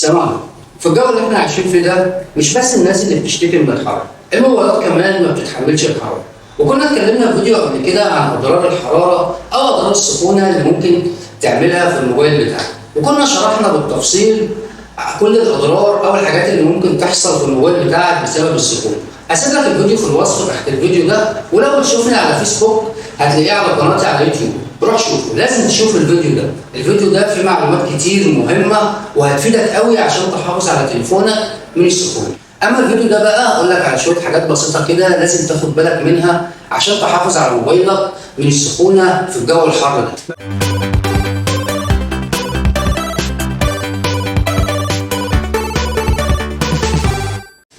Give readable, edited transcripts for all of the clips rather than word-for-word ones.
السلام عليكم. في الجو اللي احنا عايشين فيه ده مش بس الناس اللي بتشتكي من الحراره، الموبايلات كمان ما بتتحملش الحراره. وكنا اتكلمنا في فيديو قبل كده عن اضرار الحراره او اضرار السخونه اللي ممكن تعملها في الموبايل بتاعك، وكنا شرحنا بالتفصيل كل الاضرار او الحاجات اللي ممكن تحصل في الموبايل بتاعك بسبب السخونه. هسيب لك الفيديو في الوصف تحت الفيديو ده، ولو بتشوفني على فيسبوك هتلاقيه على قناتي على يوتيوب، روح شوفه. لازم تشوف الفيديو ده، الفيديو ده فيه معلومات كتير مهمه وهتفيدك قوي عشان تحافظ على تليفونك من السخونه. اما الفيديو ده بقى اقول لك على شويه حاجات بسيطه كده لازم تاخد بالك منها عشان تحافظ على موبايلك من السخونه في الجو الحر ده.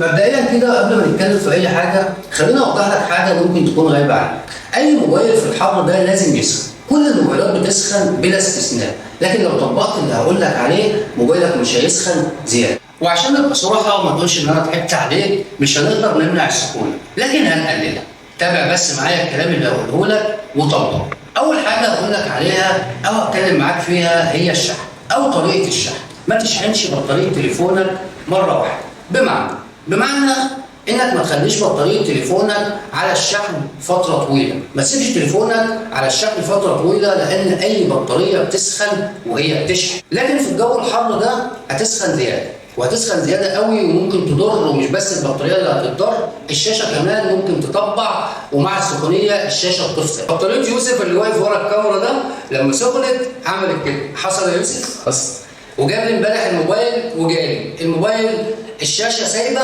مبدئيا كده قبل ما نتكلم في اي حاجه خليني اوضح لك حاجه ممكن تكون غايبه عنك. اي موبايل في الحر ده لازم يسخن، كل الموبايلات بتسخن بلا استثناء، لكن لو طبقت اللي هقول لك عليه موبايلك مش هيسخن زياده. وعشان نبقى صراحه وما تقولش ان انا ضحكت عليك، مش هنقدر نمنع السخونه لكن هنقللها. تابع بس معايا الكلام اللي هقوله لك وطبقه. اول حاجه هقول لك عليها او هتكلم معاك فيها هي الشحن او طريقه الشحن. ما تشحنش بطاريه تليفونك مره واحده، بمعنى انك ما تخليش بطاريه تليفونك على الشحن فتره طويله، ما تسيبش تليفونك على الشحن فتره طويله لان اي بطاريه بتسخن وهي بتشحن، لكن في الجو الحر ده هتسخن زياده، وهتسخن زياده قوي وممكن تضر. ومش بس البطاريه اللي هتضر، الشاشه كمان ممكن تطبع، ومع السخونيه الشاشه بتفصل. بطاريه يوسف اللي واقف ورا الكاميرا ده لما سخنت عملت كده. حصل يا يوسف؟ حصل. وجاب لي امبارح الموبايل وجالي الموبايل الشاشه سايبه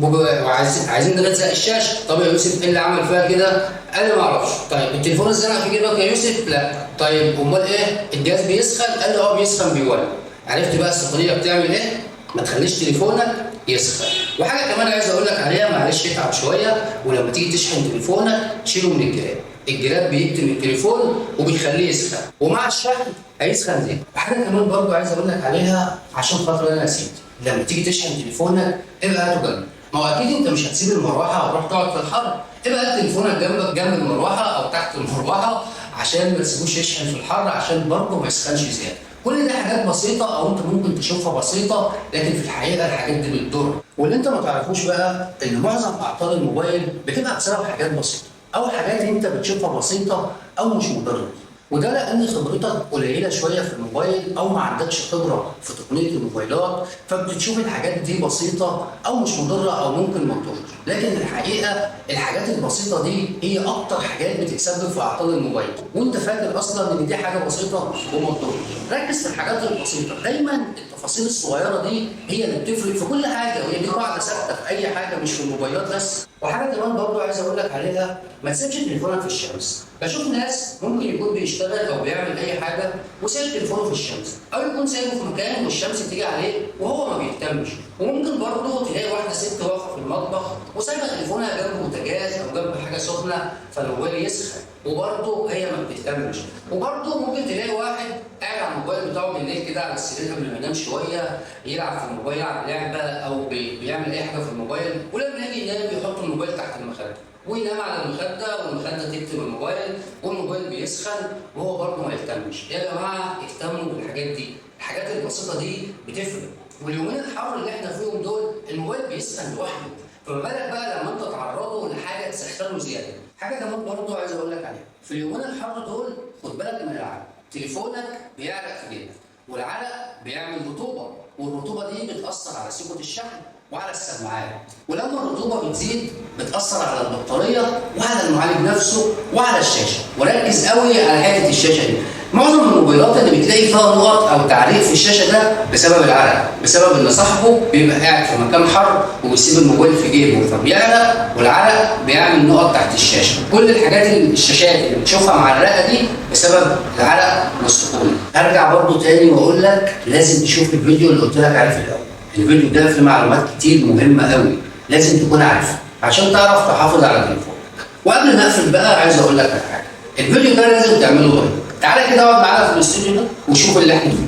وعايزين نلزق الشاشه. طب يا يوسف ايه اللي عمل فيها كده؟ قال لي ما اعرفش. طيب التليفون اتزنق في جيبك يا يوسف؟ لا. طيب امال ايه؟ الجهاز بيسخن؟ قال لي بيسخن بيولع. عرفت بقى السخونيه بتعمل ايه؟ ما تخليش تليفونك يسخن. وحاجه كمان عايز اقول لك عليها، معلش اتعب شويه، ولما تيجي تشحن تليفونك شيله من الجراب. الجراب بيكتم التليفون وبيخليه يسخن، ومع الشحن هيسخن زيادة. وحاجه كمان برضو عايز اقول لك عليها عشان خاطر انا نسيت، لما تيجي تشحن تليفونك ابقى هاته جنبك. ما هو اكيد انت مش هتسيب المروحه وتروح تقعد في الحر، ابقى هات تليفونك جنبك جنب المروحه او تحت المروحه عشان ما تسيبوش يشحن في الحر، عشان برضه ما يسخنش زياده. كل دي حاجات بسيطه او انت ممكن تشوفها بسيطه، لكن في الحقيقه الحاجات دي بتضر. واللي انت ما تعرفوش بقى ان معظم اعطال الموبايل بتبقى بسبب حاجات بسيطه او حاجات انت بتشوفها بسيطه او مش مضره. وده لان خبرتك قليله شويه في الموبايل او ما عندكش خبره في تقنيه الموبايلات، فبتشوف الحاجات دي بسيطه او مش مضره او ممكن ما تضرش. لكن الحقيقه الحاجات البسيطه دي هي اكتر حاجات بتتسبب في اعطال الموبايل، وانت فاكر اصلا ان دي حاجه بسيطه وما تضرش. ركز في الحاجات البسيطه، دايما التفاصيل الصغيره دي هي اللي بتفرق في كل حاجه، وهي دي قاعده ثابته في اي حاجه مش في الموبايلات بس. وحاجه كمان برضه عايز اقول لك عليها، ما تسيبش تليفونك في الشمس. بشوف ناس ممكن يكون بيشتغل او بيعمل اي حاجه وسايب تليفونه في الشمس، او يكون سايبه في مكان والشمس تيجي عليه وهو ما بيهتمش. وممكن برضه تلاقي واحده ست واقفه في المطبخ وسايبه تليفونها جنب بوتاجاز او جنب حاجه سخنه فالموبايل يسخن، وبرضه هي ما بتهتمش. وبرضه ممكن تلاقي واحد قاعد على الموبايل بتاعه بالليل كده على السرير قبل ما ينام شويه، يلعب في الموبايل، يلعب لعبه او بيعمل اي حاجه في الموبايل، ولما يجي ينام بيحط الموبايل تحت المخده وينام على المخده، والمخده تكتب الموبايل والموبايل بيسخن وهو برضه ما يهتمش. يا جماعه اهتموا بالحاجات دي، الحاجات البسيطه دي بتفرق. واليومين الحر اللي احنا فيهم دول الموبايل بيسخن لوحده، فما بالك بقى لما انت تعرضه لحاجه تسخنه زياده. حاجه كمان برضه عايز اقول لك عليها، في اليومين الحر دول خد بالك من العرق. تليفونك بيعرق في جيبك، والعرق بيعمل رطوبه، والرطوبه دي بتاثر على سيبه الشحن وعلى السماعات، ولما الرطوبه بتزيد بتاثر على البطاريه وعلى المعالج نفسه وعلى الشاشه. وركز قوي على حته الشاشه دي. معظم الموبايلات اللي بتلاقي فيها نقط او تعريق في الشاشه ده بسبب العرق، بسبب ان صاحبه بيبقى قاعد في مكان حر وبيسيب الموبايل في جيبه فبيعرق، والعرق بيعمل نقط تحت الشاشه. كل الحاجات الشاشات اللي بتشوفها معرقه دي بسبب العرق والسخونه. هرجع برضو تاني واقول لك لازم تشوف الفيديو اللي قلت لك عليه في الاول. الفيديو ده فيه معلومات كتير مهمه قوي لازم تكون عارفها عشان تعرف تحافظ على تليفونك. وقبل ما اقفل بقى عايز اقول لك على حاجه، الفيديو ده لازم تعمله لايك. تعالى كده اقعد معانا في الاستوديو ده وشوف اللي احنا فيه.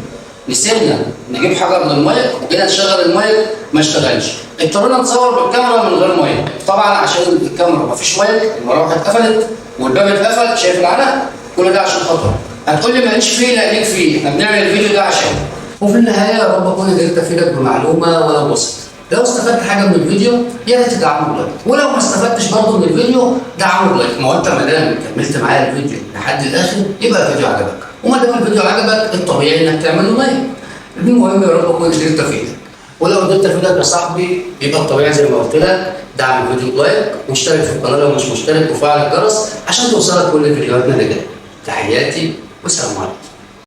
نسيبنا نجيب حجر للمايك وجينا نشغل المايك ما اشتغلش، اضطرينا نصور بالكاميرا من غير مايك. طبعا عشان الكاميرا ما فيش مايك، المروحه اتقفلت والباب اتقفل، شايف العلق؟ كل ده عشان خاطر هتقول لي ماليش فيه، لا ليك فيه، احنا بنعمل الفيديو ده عشان وفي النهايه يا رب اكون قدرت افيدك بمعلومه ولو بسيطه. لو استفدت حاجه من الفيديو يا ريت تدعمه بلايك، ولو ما استفدتش برضه من الفيديو دعمه بلايك. ما هو انت ما دام كملت معايا الفيديو لحد الاخر يبقى الفيديو عجبك، وما دام الفيديو عجبك الطبيعي انك تعمل له لايك. المهم يا رب اكون قدرت افيدك، ولو قدرت افيدك يا صاحبي يبقى الطبيعي زي ما قلت لك دعم الفيديو بلايك، واشترك في القناه لو مش مشترك، وفعل الجرس عشان توصلك كل فيديوهاتنا اللي جايه. تحياتي والسلام عليكم.